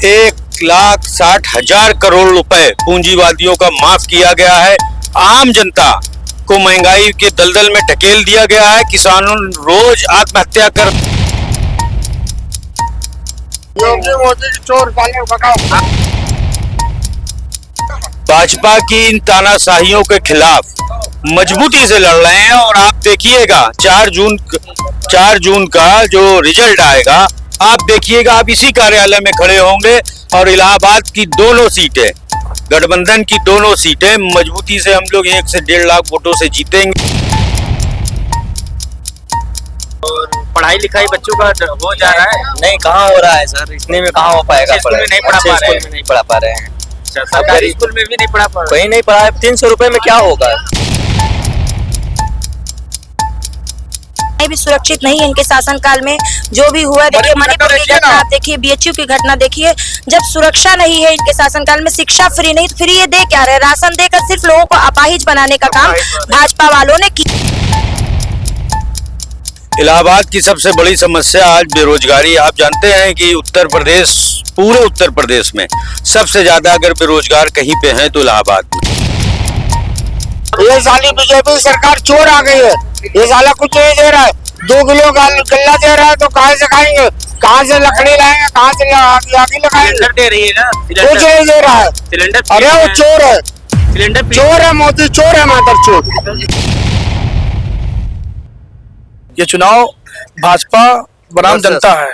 1,60,000 करोड़ रुपए पूंजीवादियों का माफ किया गया है। आम जनता को महंगाई के दलदल में ढकेल दिया गया है। किसानों रोज आत्महत्या कर भाजपा की इन तानाशाहियों के खिलाफ मजबूती से लड़ रहे हैं। और आप देखिएगा 4 जून का जो रिजल्ट आएगा, आप देखिएगा, आप इसी कार्यालय में खड़े होंगे और इलाहाबाद की दोनों सीटें, गठबंधन की दोनों सीटें मजबूती से हम लोग 1 से 1.5 लाख वोटों से जीतेंगे। और पढ़ाई लिखाई बच्चों का हो जा रहा है? नहीं, कहाँ हो रहा है सर, इतने में कहाँ हो पाएगा। स्कूल में नहीं पढ़ा पा रहे हैं। नहीं पढ़ा पा रहे हैं। सरकारी स्कूल में भी नहीं पढ़ा पा रहे? कहीं नहीं पढ़ा है। 300 रुपए में क्या होगा? भी सुरक्षित नहीं है इनके शासनकाल में। जो भी हुआ देखिए, मणिपुर की घटना आप देखिए, बीएचयू की घटना देखिए। जब सुरक्षा नहीं है इनके शासनकाल में, शिक्षा फ्री नहीं, तो फिर ये दे क्या रहे? राशन देकर सिर्फ लोगों को अपाहिज बनाने का काम भाजपा वालों ने किया। इलाहाबाद की सबसे बड़ी समस्या आज बेरोजगारी। आप जानते हैं कि उत्तर प्रदेश, पूरे उत्तर प्रदेश में सबसे ज्यादा अगर बेरोजगार कहीं पे हैं तो इलाहाबाद में। ये साली बीजेपी सरकार चोर आ गई है। ये साला कुछ नहीं दे रहा है। 2 किलो गल्ला दे रहा है तो कहाँ से खाएंगे, कहाँ से लकड़ी लाएंगे, कहाँ से आगे लगाएंगे? सिलेंडर दे रही है ना, कुछ नहीं दे रहा है। सिलेंडर, अरे वो चोर है, सिलेंडर चोर है, मोदी चोर है, मातर चोर। ये चुनाव भाजपा बनाम जनता है।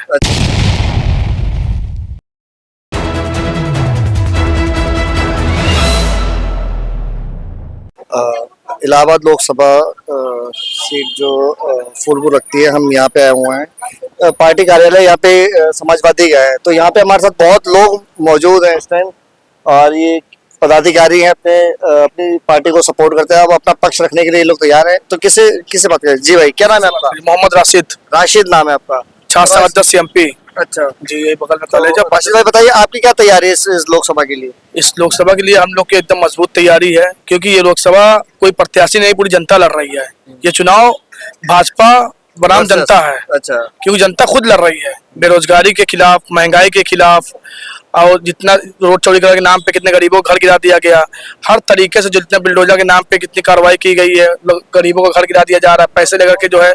इलाहाबाद लोकसभा सीट जो फूलपुर रखती है, हम यहाँ पे आए हुए हैं। पार्टी कार्यालय यहाँ पे समाजवादी का है, तो यहाँ पे हमारे साथ बहुत लोग मौजूद हैं इस टाइम, और ये पदाधिकारी हैं, अपनी पार्टी को सपोर्ट करते हैं। अब अपना पक्ष रखने के लिए लोग तैयार हैं। तो किससे बात करें? जी भाई, क्या नाम है आपका? मोहम्मद राशिद नाम है आपका। 6 MP। अच्छा जी, यही बगल में कॉलेज है। राशिद भाई बताइए, आपकी क्या तैयारी है इस लोकसभा के लिए? इस लोकसभा के लिए हम लोग की एकदम मजबूत तैयारी है, क्योंकि ये लोकसभा कोई प्रत्याशी नहीं, पूरी जनता लड़ रही है। ये चुनाव भाजपा बनाम जनता है। अच्छा, क्योंकि जनता खुद लड़ रही है बेरोजगारी के खिलाफ, महंगाई के खिलाफ, और जितना रोड चौड़ीकरण के नाम पे कितने गरीबों को घर गिरा दिया गया, हर तरीके से जितना बिल्डोजर के नाम पे कितनी कार्रवाई की गई है, गरीबों को घर गिरा दिया जा रहा है, पैसे लेकर के जो है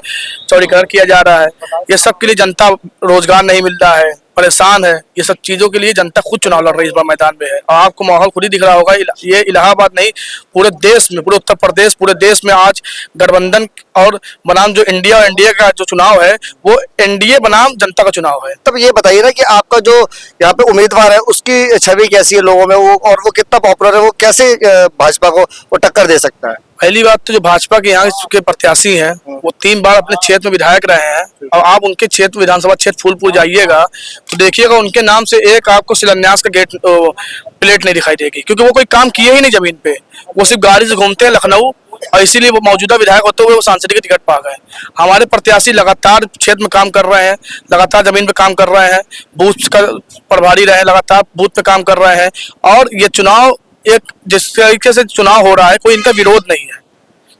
चौड़ीकरण किया जा रहा है। ये सब के लिए जनता, रोजगार नहीं मिल रहा है, परेशान है। ये सब चीजों के लिए जनता खुद चुनाव लड़ रही है, इस बार मैदान में है। और आपको माहौल खुद ही दिख रहा होगा। ये इलाहाबाद नहीं, पूरे देश में, पूरे उत्तर प्रदेश, पूरे देश में आज गठबंधन और बनाम जो इंडिया और एनडीए का जो चुनाव है, वो एनडीए बनाम जनता का चुनाव है। तब ये बताइए ना कि आपका जो यहाँ पे उम्मीदवार है, उसकी छवि कैसी है लोगों में, वो और वो कितना पॉपुलर है, वो कैसे भाजपा को वो टक्कर दे सकता है? पहली बात तो जो भाजपा के यहाँ के प्रत्याशी हैं, वो 3 बार अपने क्षेत्र में विधायक रहे हैं। और आप उनके क्षेत्र, विधानसभा क्षेत्र फूलपुर जाइएगा तो देखिएगा, उनके नाम से एक आपको शिलान्यास का प्लेट नहीं दिखाई देगी, क्योंकि वो कोई काम किए ही नहीं जमीन पे। वो सिर्फ गाड़ी से घूमते हैं लखनऊ, और इसीलिए वो मौजूदा विधायक होते हुए वो सांसद की टिकट पा गए। हमारे प्रत्याशी लगातार क्षेत्र में काम कर रहे हैं, लगातार जमीन पे काम कर रहे हैं, बूथ का प्रभारी रहे, लगातार बूथ पे काम कर रहे हैं। और ये चुनाव एक जिस तरीके से चुनाव हो रहा है, कोई इनका विरोध नहीं है,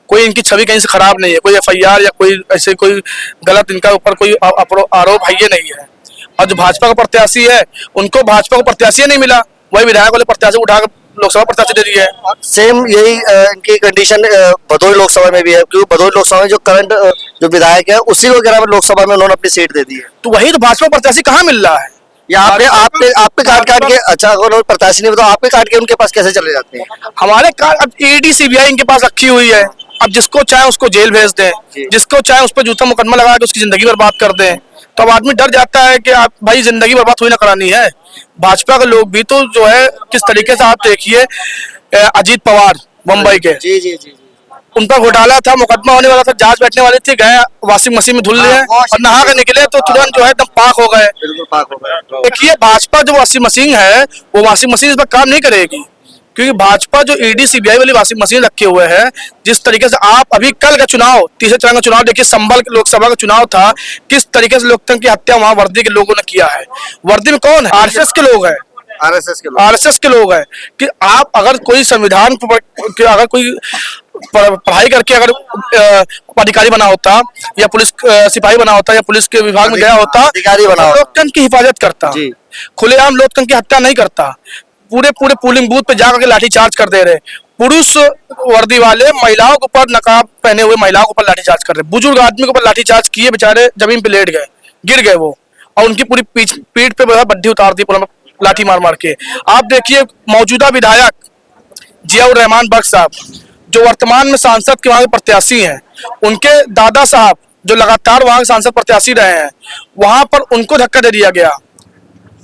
कोई इनकी छवि कहीं से खराब नहीं है, कोई FIR या कोई ऐसे कोई गलत इनका ऊपर कोई आरोप है ये नहीं है। और जो भाजपा का प्रत्याशी है, उनको भाजपा को प्रत्याशी नहीं मिला, वही विधायक वाले प्रत्याशी उठाकर लोकसभा प्रत्याशी दे दी है। सेम यही इनकी कंडीशन भदोही लोकसभा में भी है, क्योंकि भदोही लोकसभा में जो करंट जो विधायक है, उसी को ग्रामीण लोकसभा में उन्होंने अपनी सीट दे दी है। तो वही तो भाजपा प्रत्याशी कहाँ मिल रहा है? या आपके काट के, अच्छा अगर प्रत्याशी नहीं बताओ, आपके काट के उनके पास कैसे चले जाते हैं? हमारे कार्ड अब ED CBI इनके पास रखी हुई है। अब जिसको चाहे उसको जेल भेज दें, जिसको चाहे उस पर जूता मुकदमा लगा के उसकी जिंदगी बर्बाद कर दें। तो अब आदमी डर जाता है कि आप भाई जिंदगी बर्बाद हुई ना करानी है। भाजपा के लोग भी तो जो है किस तरीके से, आप देखिए अजीत पवार मुंबई के, जी, उनका घोटाला था, मुकदमा होने वाला था, जांच बैठने वाले थे, गए वॉशिंग मशीन में धुल लिए और नहा के निकले तो तुरंत जो है एकदम पाक हो गए। देखिए भाजपा जो वॉशिंग मशीन है, वो वॉशिंग मशीन इस पर काम नहीं करेगी, क्योंकि भाजपा जो ED CBI वाली वॉशिंग मशीन रखे हुए है, जिस तरीके से आप अभी कल का चुनाव, तीसरे चरण का चुनाव देखिए, संभल लोकसभा का चुनाव था, किस तरीके से लोकतंत्र की हत्या वहां वर्दी के लोगों ने किया है। वर्दी में कौन है? RSS के लोग हैं, RSS के लोग हैं। कि आप अगर कोई संविधान अगर कोई पढ़ाई करके अगर अधिकारी बना होता, या पुलिस सिपाही बना होता, या पुलिस के विभाग में गया होता, अधिकारी बना होता, लोकतंत्र की हिफाजत करता। खुलेआम लोकतंत्र की हत्या नहीं करता। पूरे पूरे पोलिंग बूथ पे जाकर के लाठीचार्ज कर दे रहे, पुरुष वर्दी वाले महिलाओं के ऊपर, नकाब पहने हुए महिलाओं के ऊपर लाठीचार्ज कर रहे, बुजुर्ग आदमी के ऊपर लाठीचार्ज किए, बेचारे जमीन पे लेट गए, गिर गए वो, और उनकी पूरी पीठ पे बड्ढी उतार दी पूरा लाठी मार मार के। आप देखिए मौजूदा विधायक जियाउर रहमान बख्श साहब, जो वर्तमान में सांसद के वहां के प्रत्याशी हैं, उनके दादा साहब जो लगातार वहां के सांसद प्रत्याशी रहे हैं, वहां पर उनको धक्का दे दिया गया।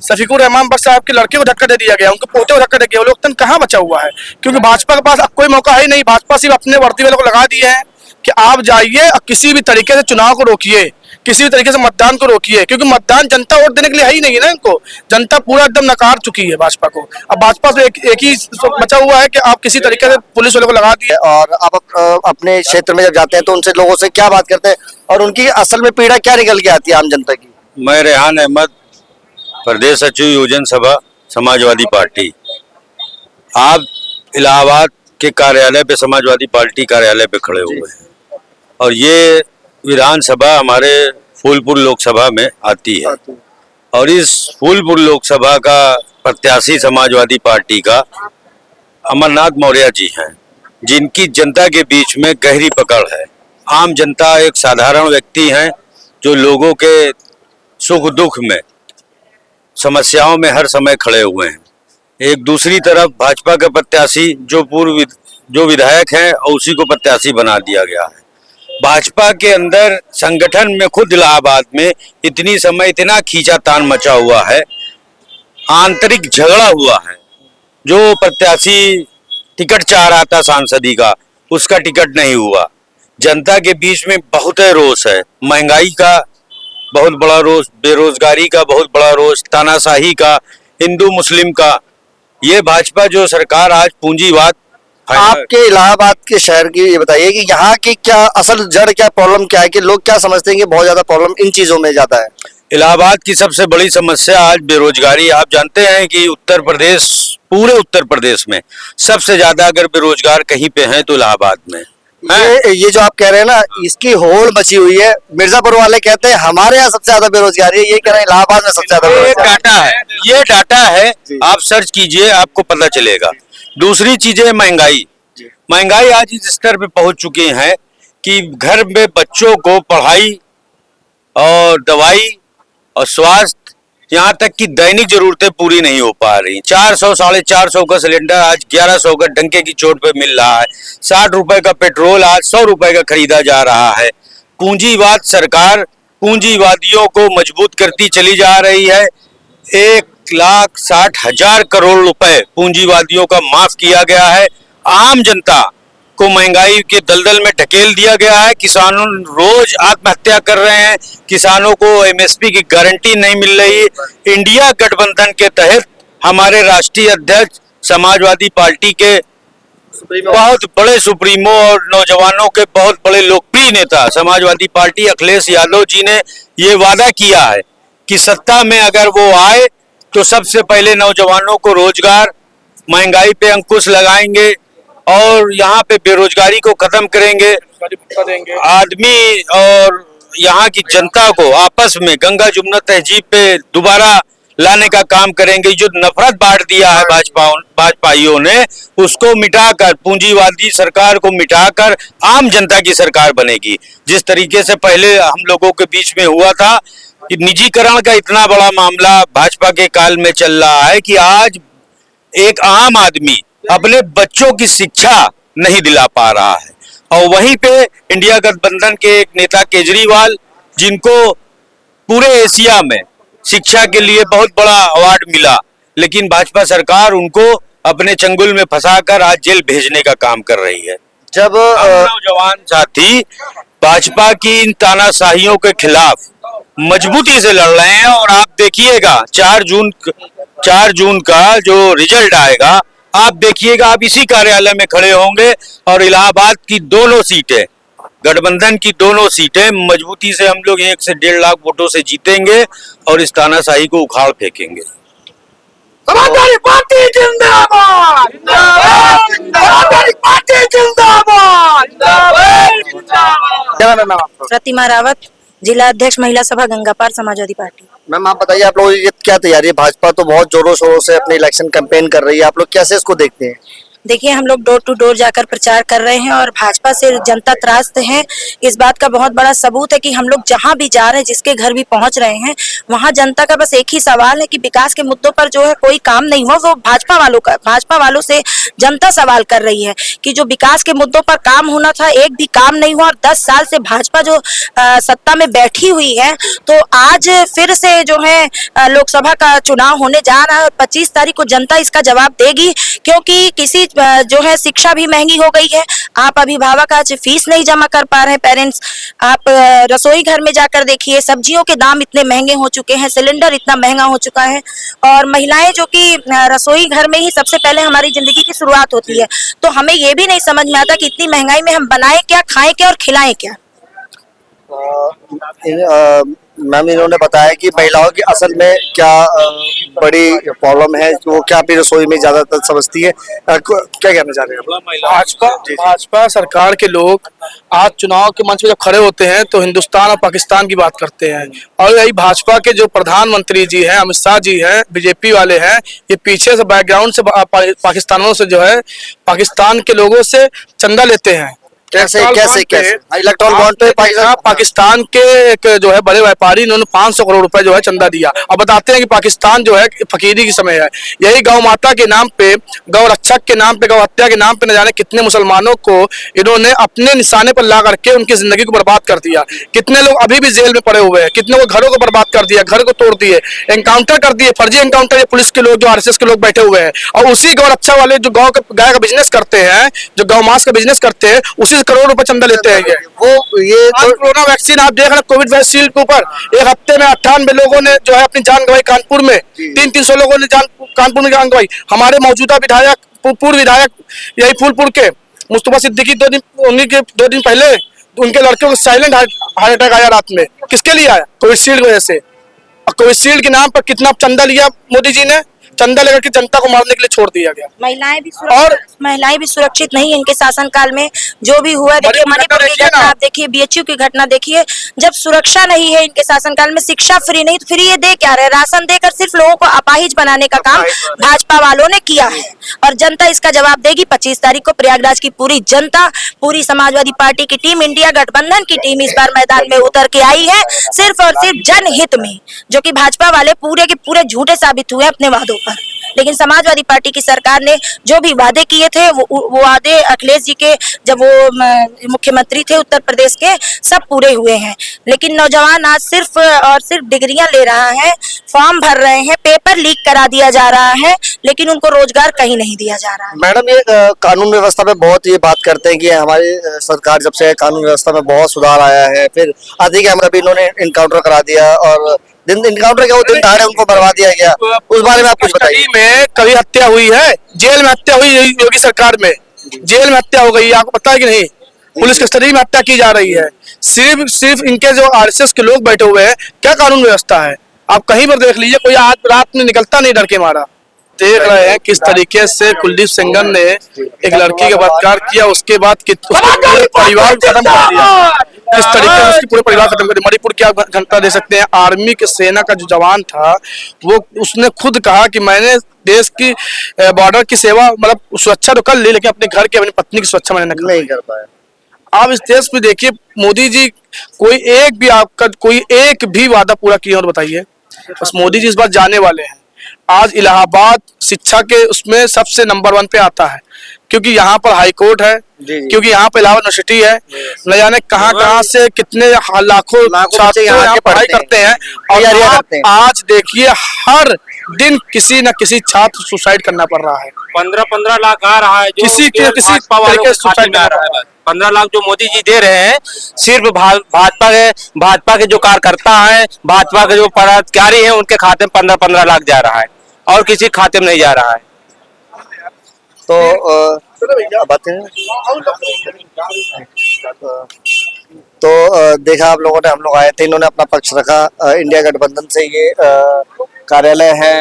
शफीकुर रहमान बख्श साहब के लड़के को धक्का दे दिया गया, उनके पोते को धक्का दे दिया। लोकतंत्र कहाँ बचा हुआ है? क्योंकि भाजपा के पास अब कोई मौका है ही नहीं। भाजपा सिर्फ अपने वर्दी वालों को लगा दिए हैं कि आप जाइए और किसी भी तरीके से चुनाव को रोकिए, किसी भी तरीके से मतदान को रोकिए, क्योंकि मतदान जनता वोट देने के लिए है ही नहीं है ना। इनको जनता पूरा एकदम नकार चुकी है भाजपा को। अब भाजपा से एक ही बचा हुआ है कि आप किसी तरीके से पुलिस वालों को लगा दिए। और आप अपने क्षेत्र में जब जाते हैं तो उनसे लोगों से क्या बात करते हैं और उनकी असल में पीड़ा क्या निकल के आती है आम जनता की? मैं रेहान अहमद, प्रदेश सचिव योजन सभा समाजवादी पार्टी। आप इलाहाबाद के कार्यालय पे, समाजवादी पार्टी कार्यालय पे खड़े हुए हैं और ये विधानसभा हमारे फूलपुर लोकसभा में आती है और इस फूलपुर लोकसभा का प्रत्याशी समाजवादी पार्टी का अमरनाथ मौर्य जी हैं, जिनकी जनता के बीच में गहरी पकड़ है। आम जनता एक साधारण व्यक्ति हैं जो लोगों के सुख दुख में, समस्याओं में हर समय खड़े हुए हैं। एक दूसरी तरफ भाजपा के प्रत्याशी जो विधायक हैं और उसी को प्रत्याशी बना दिया गया है। भाजपा के अंदर संगठन में खुद इलाहाबाद में इतना खींचातान मचा हुआ है, आंतरिक झगड़ा हुआ है। जो प्रत्याशी टिकट चाह रहा था सांसदी का, उसका टिकट नहीं हुआ। जनता के बीच में बहुत रोष है, महंगाई का बहुत बड़ा रोष, बेरोजगारी का बहुत बड़ा रोष, तानाशाही का, हिंदू मुस्लिम का। ये भाजपा जो सरकार आज पूंजीवाद। आपके इलाहाबाद के शहर की ये बताइए कि यहाँ की क्या असल जड़, क्या प्रॉब्लम क्या है कि लोग क्या समझते हैं कि बहुत ज्यादा प्रॉब्लम इन चीजों में ज्यादा है? इलाहाबाद की सबसे बड़ी समस्या आज बेरोजगारी। आप जानते हैं कि उत्तर प्रदेश, पूरे उत्तर प्रदेश में सबसे ज्यादा अगर बेरोजगार कहीं पे हैं तो इलाहाबाद में। ये जो आप कह रहे हैं ना, इसकी होड़ मची हुई है। मिर्जापुर वाले कहते हैं हमारे यहाँ सबसे ज्यादा बेरोजगारी है, ये कह रहे हैं इलाहाबाद में सबसे ज्यादा बेरोजगारी। ये डाटा है, आप सर्च कीजिए, आपको पता चलेगा। दूसरी चीजें महंगाई आज इस स्तर पे पहुंच चुकी है कि घर में बच्चों को पढ़ाई और दवाई और स्वास्थ्य, यहाँ तक कि दैनिक जरूरतें पूरी नहीं हो पा रही। 400 450 का सिलेंडर आज 1100 का डंके की चोट पे मिल रहा है। 60 रुपए का पेट्रोल आज 100 रुपए का खरीदा जा रहा है। पूंजीवाद सरकार पूंजीवादियों को मजबूत करती चली जा रही है। 1,60,000 करोड़ रुपए पूंजीवादियों का माफ किया गया है। आम जनता को महंगाई के दलदल में ढकेल दिया गया है। किसानों रोज आत्महत्या कर रहे हैं, किसानों को एमएसपी की गारंटी नहीं मिल रही। इंडिया गठबंधन के तहत हमारे राष्ट्रीय अध्यक्ष समाजवादी पार्टी के बहुत बड़े सुप्रीमो और नौजवानों के बहुत बड़े लोकप्रिय नेता समाजवादी पार्टी अखिलेश यादव जी ने ये वादा किया है कि सत्ता में अगर वो आए तो सबसे पहले नौजवानों को रोजगार, महंगाई पे अंकुश लगाएंगे और यहाँ पे बेरोजगारी को खत्म करेंगे। आदमी और यहाँ की जनता को आपस में गंगा जमुना तहजीब पे दोबारा लाने का काम करेंगे। जो नफरत बांट दिया है भाजपाइयों ने, उसको मिटाकर, पूंजीवादी सरकार को मिटाकर आम जनता की सरकार बनेगी। जिस तरीके से पहले हम लोगों के बीच में हुआ था कि निजीकरण का इतना बड़ा मामला भाजपा के काल में चल रहा है कि आज एक आम आदमी अपने बच्चों की शिक्षा नहीं दिला पा रहा है। और वहीं पे इंडिया गठबंधन के एक नेता केजरीवाल, जिनको पूरे एशिया में शिक्षा के लिए बहुत बड़ा अवार्ड मिला, लेकिन भाजपा सरकार उनको अपने चंगुल में फंसाकर आज जेल भेजने का काम कर रही है। जब नौजवान साथी भाजपा की इन तानाशाहियों के खिलाफ मजबूती से लड़ रहे हैं और आप देखिएगा 4 जून का जो रिजल्ट आएगा, आप देखिएगा, आप इसी कार्यालय में खड़े होंगे और इलाहाबाद की दोनों सीटें, गठबंधन की दोनों सीटें मजबूती से हम लोग 1 से 1.5 लाख वोटों से जीतेंगे और इस तानाशाही को उखाड़ फेंकेंगे। समाजवादी पार्टी जिंदाबाद, समाजवादी पार्टी जिंदाबाद। प्रतिमा रावत, जिला अध्यक्ष महिला सभा गंगापार समाजवादी पार्टी। मैम आप बताइए, आप लोग ये क्या तैयारी है? भाजपा तो बहुत जोरों शोरों से अपनी इलेक्शन कैंपेन कर रही है, आप लोग कैसे इसको देखते हैं? देखिए, हम लोग डोर टू डोर जाकर प्रचार कर रहे हैं और भाजपा से जनता त्रास्त है। इस बात का बहुत बड़ा सबूत है कि हम लोग जहां भी जा रहे हैं, जिसके घर भी पहुंच रहे हैं, वहां जनता का बस एक ही सवाल है कि विकास के मुद्दों पर जो है कोई काम नहीं हुआ। वो भाजपा वालों से जनता सवाल कर रही है कि जो विकास के मुद्दों पर काम होना था, एक भी काम नहीं हुआ। और 10 साल से भाजपा जो सत्ता में बैठी हुई है, तो आज फिर से जो है लोकसभा का चुनाव होने जा रहा है और 25 तारीख को जनता इसका जवाब देगी। क्योंकि किसी जो है शिक्षा भी महंगी हो गई है। आप अभिभावक आज फीस नहीं जमा कर पा रहे हैं, पेरेंट्स। आप रसोई घर में जाकर देखिए, सब्जियों के दाम इतने महंगे हो चुके हैं, सिलेंडर इतना महंगा हो चुका है। और महिलाएं जो कि रसोई घर में ही सबसे पहले हमारी जिंदगी की शुरुआत होती है, तो हमें ये भी नहीं समझ में आता कि इतनी महंगाई में हम बनाएं क्या, खाएं क्या और खिलाएं क्या। मैम इन्होंने बताया कि महिलाओं की असल में क्या बड़ी प्रॉब्लम है, वो क्या अपनी रसोई में ज्यादातर समझती है, क्या कहना चाह रहे हैं? भाजपा सरकार के लोग आज चुनाव के मंच पे जब खड़े होते हैं तो हिंदुस्तान और पाकिस्तान की बात करते हैं। और यही भाजपा के जो प्रधानमंत्री जी हैं, अमित शाह जी हैं, बीजेपी वाले हैं, ये पीछे से बैकग्राउंड से पाकिस्तानों से जो है, पाकिस्तान के लोगों से चंदा लेते हैं। कैसे इलेक्ट्रॉल बॉन्ड पे पाकिस्तान के एक जो है बड़े व्यापारी, इन्होंने 500 करोड़ रुपए जो है चंदा दिया। अब बताते हैं कि पाकिस्तान जो है फकीरी की समय है। यही गौ माता के नाम पे, गौ रक्षक के नाम पे, गौ हत्या के नाम पे न जाने कितने मुसलमानों को इन्होंने अपने निशाने पर ला करके उनकी जिंदगी को बर्बाद कर दिया। कितने लोग अभी भी जेल में पड़े हुए हैं, कितने को घरों को बर्बाद कर दिया, घर को तोड़ दिए, एनकाउंटर कर दिए, फर्जी एनकाउंटर, पुलिस के लोग जो RSS के लोग बैठे हुए हैं। और उसी गौ रक्षा वाले जो गाय का बिजनेस करते हैं, जो गौ मांस का बिजनेस करते हैं, उसी करोड़ रुपए चंदा लेते हैं। ये कोरोना वैक्सीन आप देख रहे हैं, कोविड वैक्सीन के ऊपर एक हफ्ते में 98 लोगों ने जो है अपनी जान गंवाई। कानपुर में 300 लोगों ने कानपुर में जान गंवाई। हमारे मौजूदा विधायक, पूर्व विधायक यही फूलपुर के मुस्तफा सिद्दीकी 2 दिन पहले उनके लड़के को साइलेंट हार्ट अटैक आया रात में। किसके लिए आया? कोविशील्ड की वजह से। कोविशील्ड के नाम पर कितना चंदा लिया मोदी जी ने, चंदा लेकर के जनता को मारने के लिए छोड़ दिया गया। महिलाएं भी सुरक्षित नहीं इनके शासनकाल में। जो भी हुआ देखिए, मणिपुर की घटना आप देखिए, BHU की घटना देखिए। जब सुरक्षा नहीं है इनके शासनकाल में, शिक्षा फ्री नहीं, तो फिर ये दे क्या रहे? राशन देकर सिर्फ लोगों को अपाहिज बनाने का काम भाजपा वालों ने किया है और जनता इसका जवाब देगी 25 तारीख को। प्रयागराज की पूरी जनता, पूरी समाजवादी पार्टी की टीम, इंडिया गठबंधन की टीम इस बार मैदान में उतर के आई है, सिर्फ और सिर्फ जनहित में, जो कि भाजपा वाले पूरे के पूरे झूठे साबित हुए अपने वादों पर। लेकिन समाजवादी पार्टी की सरकार ने जो भी वादे किए थे, वो वादे अखिलेश जी के जब वो मुख्यमंत्री थे उत्तर प्रदेश के, सब पूरे हुए हैं। लेकिन नौजवान आज सिर्फ और सिर्फ डिग्रियां ले रहा है, फॉर्म भर रहे हैं, पेपर लीक करा दिया जा रहा है, लेकिन उनको रोजगार कहीं नहीं दिया जा रहा है। मैडम ये कानून व्यवस्था में बहुत ये बात करते हैं कि हमारी सरकार जब से कानून व्यवस्था में बहुत सुधार आया है, फिर आधी कैमरा भी इन्होंने इनकाउंटर करा दिया और इनकाउंटर क्या, वो दिन दहाड़े उनको बर्बाद दिया गया। उस बारे में आप कुछ बताइए। में कभी हत्या हुई है? जेल में हत्या हुई योगी सरकार में, जेल में हत्या हो गई है, आपको पता है कि नहीं? पुलिस कस्टडी में हत्या की जा रही है। सिर्फ इनके जो RSS के लोग बैठे हुए हैं। क्या कानून व्यवस्था है? आप कहीं पर देख लीजिए, कोई आज रात में निकलता नहीं डर के मारा। देख रहे हैं किस तरीके से कुलदीप सेंगर ने एक लड़की का बलात्कार किया, उसके बाद पूरे परिवार को खत्म कर दिया। इस तरीके से उसके पूरे परिवार खत्म कर दिया। मणिपुर की आप घटना दे सकते हैं। आर्मी के सेना का जो जवान था, वो उसने खुद कहा कि मैंने देश की बॉर्डर की सेवा, मतलब सुरक्षा तो कर ली, लेकिन अपने घर की, अपनी पत्नी की सुरक्षा मैंने नहीं कर पाया। आप इस देश में देखिए, मोदी जी कोई एक भी वादा पूरा किया और बताइए। बस मोदी जी इस बार जाने वाले हैं। आज इलाहाबाद शिक्षा के उसमें सबसे नंबर 1 पे आता है, क्योंकि यहाँ पर हाई कोर्ट है, क्योंकि यहाँ पे इलाहाबाद यूनिवर्सिटी है। न जाने कहाँ से कितने लाखों छात्र यहाँ पढ़ाई करते हैं। और आज देखिए, हर दिन किसी न किसी छात्र सुसाइड करना पड़ रहा है। 15 लाख आ रहा है, किसी तरीके सुसाइड आ रहा है। 15 लाख जो मोदी जी दे रहे हैं, सिर्फ भाजपा के जो कार्यकर्ता हैं, भाजपा के जो पदाधिकारी हैं, उनके खाते में 15 लाख जा रहा है और किसी खाते में नहीं जा रहा है। तो देखा आप लोगों ने, हम लोग आए थे, इन्होंने अपना पक्ष रखा। इंडिया गठबंधन से ये कार्यालय है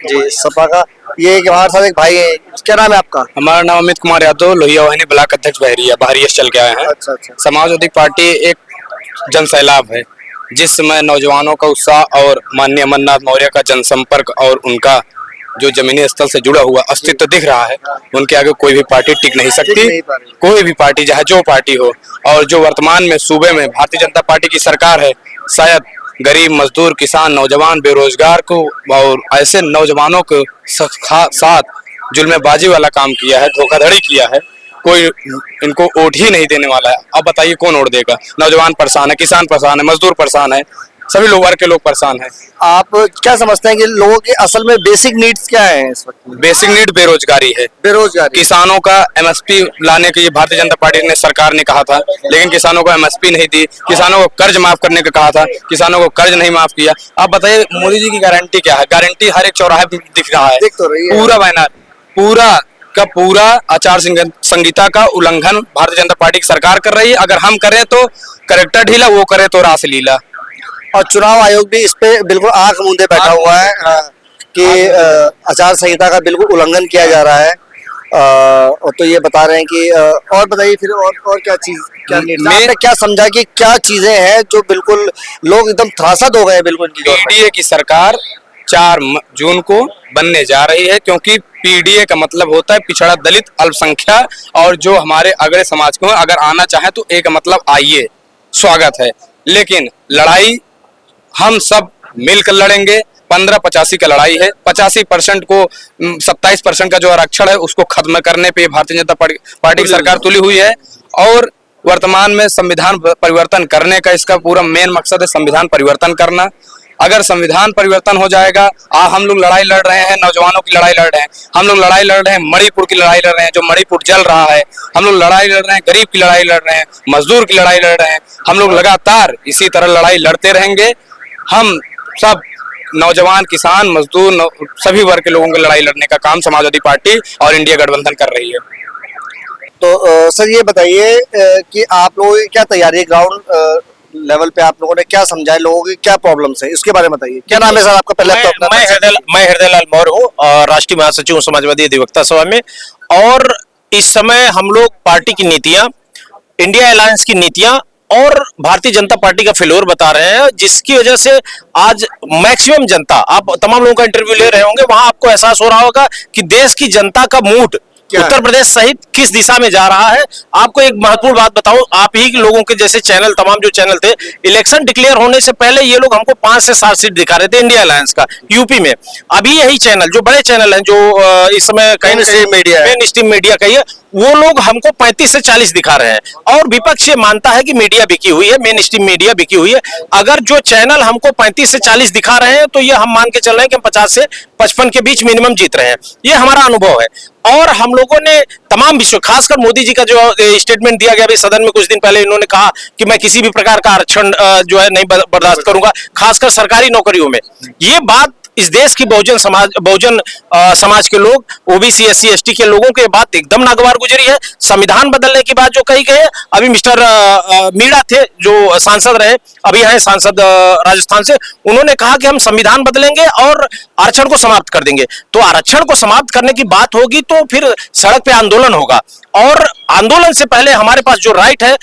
जी सपा का। ये हमारे साथ एक भाई है, क्या नाम है आपका? हमारा नाम अमित कुमार यादव, लोहिया वाहिनी ब्लॉक अध्यक्ष बहरिया चल के आए हैं। अच्छा। समाजवादी पार्टी एक जन सैलाब है। जिस समय नौजवानों का उत्साह और माननीय अमरनाथ मौर्य का जनसंपर्क और उनका जो जमीनी स्थल से जुड़ा हुआ अस्तित्व दिख रहा है, उनके आगे कोई भी पार्टी टिक नहीं सकती। कोई भी पार्टी चाहे जो पार्टी हो। और जो वर्तमान में सूबे में भारतीय जनता पार्टी की सरकार है, शायद गरीब, मजदूर, किसान, नौजवान, बेरोजगार को और ऐसे नौजवानों के साथ जुल्मेबाजी वाला काम किया है, धोखाधड़ी किया है। कोई इनको वोट ही नहीं देने वाला है। अब बताइए कौन वोट देगा? नौजवान परेशान है, किसान परेशान है, मजदूर परेशान है, सभी लोग वर्ग के लोग परेशान हैं। आप क्या समझते हैं कि लोगों की असल में बेसिक नीड्स क्या है इस वक्त? बेसिक नीड बेरोजगारी है। बेरोजगारी। किसानों का एमएसपी लाने के लिए भारतीय जनता पार्टी ने सरकार ने कहा था, लेकिन किसानों को एमएसपी नहीं दी। किसानों को कर्ज माफ करने का कहा था, किसानों को कर्ज नहीं माफ किया। आप बताइए मोदी जी की गारंटी क्या है? गारंटी हर एक चौराहे पे दिख रहा है, दिख तो रही है। पूरा बैनर, पूरा का पूरा आचार संहिता का उल्लंघन भारतीय जनता पार्टी की सरकार कर रही है। अगर हम करें तो करेक्टर ढीला, वो करे तो रासलीला। और चुनाव आयोग भी इस पे बिल्कुल आंख मूंदे बैठा हुआ है कि आचार संहिता का बिल्कुल उल्लंघन किया जा रहा है। और तो ये बता रहे हैं कि और बताइए फिर और क्या चीज, क्या आपने क्या समझा कि क्या चीजें हैं जो बिल्कुल लोग एकदम त्रासद हो गए बिल्कुल? पीडीए की सरकार 4 जून को बनने जा रही है, क्योंकि पीडीए का मतलब होता है पिछड़ा, दलित, अल्पसंख्या और जो हमारे अगड़े समाज को अगर आना चाहे तो एक मतलब आइए, स्वागत है। लेकिन लड़ाई हम सब मिलकर लड़ेंगे। 15-85 का लड़ाई है। 85% को 27% का जो आरक्षण है उसको खत्म करने पे भारतीय जनता पार्टी की सरकार तुली हुई है। और वर्तमान में संविधान परिवर्तन करने का इसका पूरा मेन मकसद है, संविधान परिवर्तन करना। अगर संविधान परिवर्तन हो जाएगा, हम लोग लड़ाई लड़ रहे हैं, नौजवानों की लड़ाई लड़ रहे हैं, हम लोग लड़ाई लड़ रहे हैं, मणिपुर की लड़ाई लड़ रहे हैं, जो मणिपुर जल रहा है, हम लोग लड़ाई लड़ रहे हैं, गरीब की लड़ाई लड़ रहे हैं, मजदूर की लड़ाई लड़ रहे हैं। हम लोग लगातार इसी तरह लड़ाई लड़ते रहेंगे। हम सब नौजवान, किसान, मजदूर, सभी वर्ग के लोगों की लड़ाई लड़ने का काम समाजवादी पार्टी और इंडिया गठबंधन कर रही है। तो सर ये बताइए कि आप लोगों की क्या तैयारी है? ग्राउंड लेवल पे आप लोगों ने क्या समझा, लोगों की क्या प्रॉब्लम्स है, इसके बारे में बताइए। क्या नाम है सर आपका? पहले मैं हृदयलाल मौर्य हूँ और राष्ट्रीय महासचिव हूँ समाजवादी अधिवक्ता सभा में। और इस समय हम लोग पार्टी की नीतियां, इंडिया अलायंस की नीतियां और भारतीय जनता पार्टी का फेल्योर बता रहे हैं, जिसकी वजह से आज मैक्सिमम जनता, आप तमाम लोगों का इंटरव्यू ले रहे होंगे, वहां आपको एहसास हो रहा होगा कि देश की जनता का मूड उत्तर प्रदेश सहित किस दिशा में जा रहा है। आपको एक महत्वपूर्ण बात बताऊं, आप ही लोगों के जैसे चैनल, तमाम जो चैनल थे, इलेक्शन डिक्लेयर होने से पहले ये लोग हमको 5 से 7 सीट दिखा रहे थे इंडिया अलायंस का यूपी में। अभी यही चैनल, जो बड़े चैनल हैं, जो इस समय कहीं मेन स्ट्रीम मीडिया कहिए, वो लोग हमको 35 से 40 दिखा रहे हैं। और विपक्ष ये मानता है कि मीडिया बिकी हुई है, मेन स्ट्रीम मीडिया बिकी हुई है। अगर जो चैनल हमको 35 से 40 दिखा रहे हैं तो ये हम मान के चल रहे हैं कि हम 50 से 55 के बीच मिनिमम जीत रहे हैं। ये हमारा अनुभव है। और हम लोगों ने तमाम विषय, खासकर मोदी जी का जो स्टेटमेंट दिया गया अभी सदन में कुछ दिन पहले, इन्होंने कहा कि मैं किसी भी प्रकार का आरक्षण जो है नहीं बर्दाश्त करूंगा, खासकर सरकारी नौकरियों में। ये बात इस देश की बहुजन समाज के लोग, ओबीसी, एससी, एसटी के लोगों के बात एकदम नागवार गुजरी है। संविधान बदलने की बात जो कही गई है, अभी मिस्टर मीणा थे जो सांसद रहे, अभी हैं सांसद राजस्थान से, उन्होंने कहा कि हम संविधान बदलेंगे और आरक्षण को समाप्त कर देंगे। तो आरक्षण को समाप्त करने की बात होगी तो फिर सड़क पे आंदोलन होगा, और आंदोलन से पहले हमारे पास जो राइट है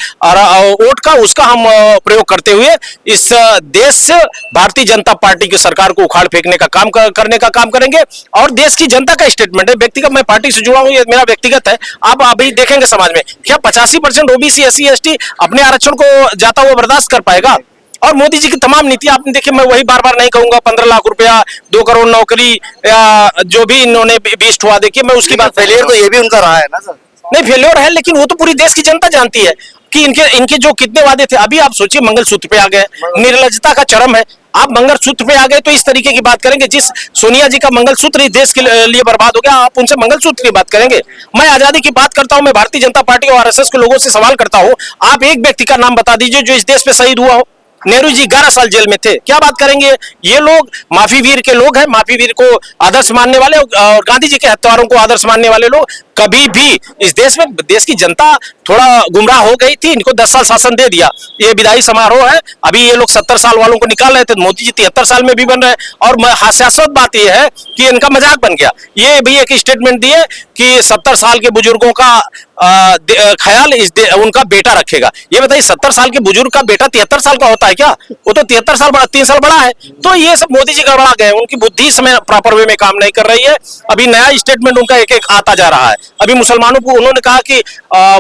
वोट का, उसका हम प्रयोग करते हुए इस देश से भारतीय जनता पार्टी की सरकार को उखाड़ फेंकने का काम करने का काम करेंगे। और देश की जनता का स्टेटमेंट है, व्यक्तिगत, मैं पार्टी से जुड़ा हूं, ये मेरा व्यक्तिगत है। आप अभी देखेंगे समाज में क्या 85% ओबीसी, एससी, एसटी अपने आरक्षण को जाता हुआ बर्दाश्त कर पाएगा? और मोदी जी की तमाम नीति आपने देखी, मैं वही बार बार नहीं कहूंगा, 15 लाख रुपया, 2 करोड़ नौकरी, या जो भी इन्होंने बीस्ट हुआ, देखिए मैं उसकी बात, फेलियर तो ये भी उनका रहा है ना सर? नहीं, फेल्योर है, लेकिन वो तो पूरी देश की जनता जानती है कि इनके जो कितने वादे थे। अभी आप सोचिए, मंगलसूत्र पे आ गए, निर्लज्जता का चरम है। आप मंगलसूत्र पे आ गए तो इस तरीके की बात करेंगे, जिस सोनिया जी का मंगलसूत्र इस देश के लिए बर्बाद हो गया, आप उनसे मंगलसूत्र की बात करेंगे? मैं आजादी की बात करता हूं, मैं भारतीय जनता पार्टी और आरएसएस के लोगों से सवाल करता हूं, आप एक व्यक्ति का नाम बता दीजिए जो इस देश पे शहीद हुआ हो। नेहरू जी 11 साल जेल में थे, क्या बात करेंगे? ये लोग माफी वीर के लोग हैं, माफी वीर को आदर्श मानने वाले और गांधी जी के हत्यारों को आदर्श मानने वाले लोग कभी भी इस देश में, देश की जनता थोड़ा गुमराह हो गई थी, इनको 10 साल शासन दे दिया। ये विदाई समारोह है, अभी ये लोग 70 साल वालों को निकाल रहे थे, मोदी जी 73 साल में भी बन रहे हैं। और हास्यास्पद बात यह है कि इनका मजाक बन गया। ये भी एक स्टेटमेंट दिए कि 70 साल के बुजुर्गों का ख्याल उनका बेटा रखेगा। ये बताइए 70 साल के बुजुर्ग का बेटा 73 साल का होता है क्या? वो तो 73 साल बड़ा, 3 साल बड़ा है। तो ये सब मोदी जी गड़बड़ा गए, उनकी बुद्धि इस समय प्रॉपर वे में काम नहीं कर रही है। अभी नया स्टेटमेंट उनका एक एक आता जा रहा है। अभी मुसलमानों को उन्होंने कहा कि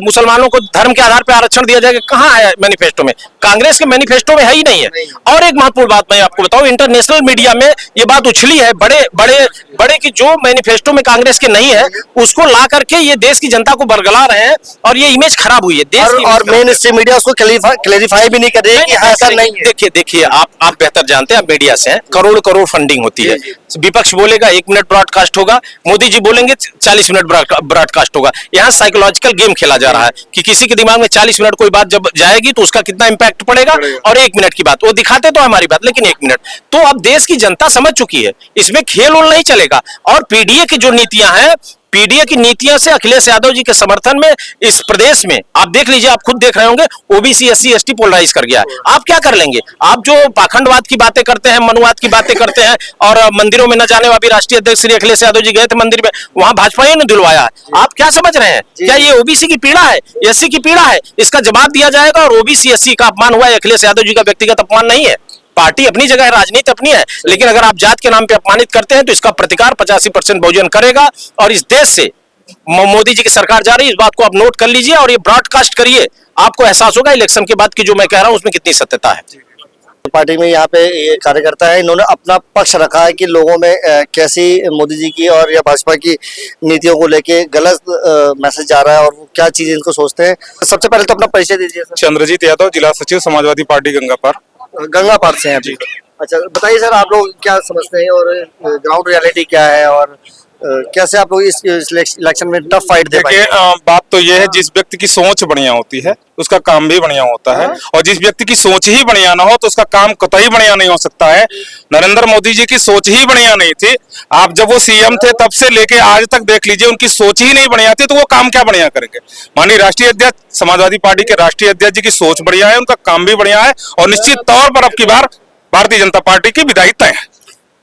मुसलमानों को धर्म के आधार पर आरक्षण दिया जाएगा, कहाँ है मैनिफेस्टो में? कांग्रेस के मैनिफेस्टो में है ही नहीं है। और एक महत्वपूर्ण बात मैं आपको बताऊं, इंटरनेशनल मीडिया में ये बात उछली है बड़े बड़े बड़े कि जो मैनिफेस्टो में कांग्रेस के नहीं है उसको ला करके ये देश की जनता को बरगला रहे हैं और ये इमेज खराब हुई है देश की। और मेन स्ट्रीम मीडिया उसको क्लेरिफाई भी नहीं कर रही है कि ऐसा नहीं है। देखिए आप बेहतर जानते हैं, आप मीडिया से हैं, करोड़ करोड़ फंडिंग होती है। विपक्ष बोलेगा 1 मिनट ब्रॉडकास्ट होगा, मोदी जी बोलेंगे 40 मिनट ब्रॉडकास्ट होगा। यहाँ साइकोलॉजिकल गेम खेला जा रहा है कि किसी के दिमाग में 40 मिनट कोई बात जब जाएगी तो उसका कितना इंपैक्ट पड़ेगा, और 1 मिनट की बात वो दिखाते तो हमारी बात, लेकिन 1 मिनट तो अब देश की जनता समझ चुकी है, इसमें खेल उल नहीं चलेगा। और पीडीए की जो नीतियां हैं, पीडीए की नीतियां से अखिलेश यादव जी के समर्थन में इस प्रदेश में आप देख लीजिए, आप खुद देख रहे होंगे, ओबीसी SC ST पोलराइज कर गया है। आप क्या कर लेंगे? आप जो पाखंडवाद की बातें करते हैं, मनुवाद की बातें करते हैं और मंदिरों में न जाने वाले राष्ट्रीय अध्यक्ष श्री अखिलेश यादव जी गए थे मंदिर में, वहां भाजपा ही ने दिलवाया है। आप क्या समझ रहे हैं? क्या ये ओबीसी की पीड़ा है, SC की पीड़ा है? इसका जवाब दिया जाएगा। और ओबीसी SC का अपमान हुआ है, अखिलेश यादव जी का व्यक्तिगत अपमान नहीं है। पार्टी अपनी जगह है, राजनीति अपनी है, लेकिन अगर आप जात के नाम पे अपमानित करते हैं तो इसका प्रतिकार 85% बहुजन करेगा। और इस देश से मोदी जी की सरकार जा रही है, इस बात को आप नोट कर लीजिए और ये ब्रॉडकास्ट करिए, आपको एहसास होगा इलेक्शन के बाद की जो मैं कह रहा हूं उसमें कितनी सत्यता है। पार्टी में यहाँ पे ये कार्यकर्ता है, इन्होंने अपना पक्ष रखा है कि लोगों में कैसी मोदी जी की और या भाजपा की नीतियों को लेके गलत मैसेज जा रहा है और वो क्या चीज इनको सोचते हैं। सबसे पहले तो अपना परिचय दीजिए सर। चंद्रजीत यादव, जिला सचिव समाजवादी पार्टी गंगापार। गंगापार से हैं जी। अच्छा बताइए सर, आप लोग क्या समझते हैं और ग्राउंड रियलिटी क्या है और कैसे आप लोग इस इलेक्शन में टफ फाइट दे पाएंगे? देखिए बात तो ये है, जिस व्यक्ति की सोच बढ़िया होती है उसका काम भी बढ़िया होता है, और जिस व्यक्ति की सोच ही बढ़िया ना हो तो उसका काम कतई बढ़िया नहीं हो सकता है। नरेंद्र मोदी जी की सोच ही बढ़िया नहीं थी। आप जब वो सीएम थे तब से लेके आज तक देख लीजिए, उनकी सोच ही नहीं बढ़िया थी तो वो काम क्या बढ़िया करेंगे। माननीय राष्ट्रीय अध्यक्ष समाजवादी पार्टी के राष्ट्रीय अध्यक्ष जी की सोच बढ़िया है, उनका काम भी बढ़िया है, और निश्चित तौर पर अब की बार भारतीय जनता पार्टी की विदाई तय है।